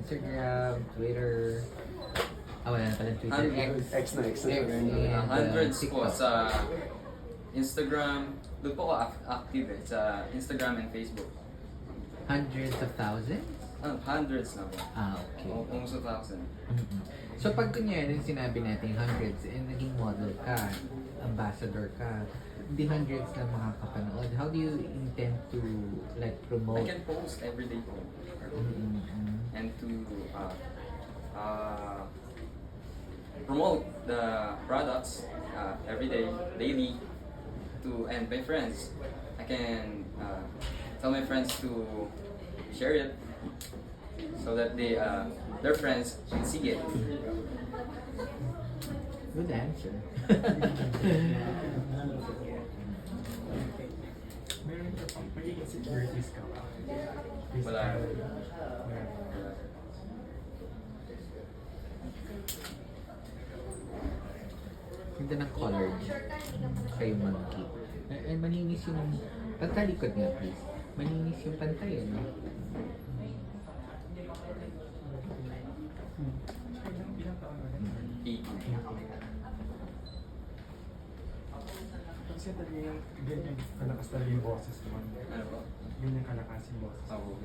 Instagram, Twitter. Wala na pala Twitter. X. X na. And, Hundreds po TikTok. sa Instagram. Doon po ako active sa Instagram and Facebook. Hundreds of thousands? Hundreds na po. Okay. Almost 1,000. Mhm. So pag kunyari sinabi natin hundreds and naging model ka, ambassador ka, the hundreds na makakapanood, how do you intend to like I promote? can post every day po. Mhm. And to promote the products every day, daily, and my friends. I can tell my friends to share it so that their friends can see it. Good answer. Meron ka pang magiging securities ka ba? Wala. Ganda ng color niya. Kayo monkey. Maninis yung... Pagkalikod nga please. Maninis yung pantay, ano? Ilang taon na rin? 18. Kasi talaga yung ganyan kalakas talaga yung boses mo. Ano po? Ganyan kalakas yung boses. Ako.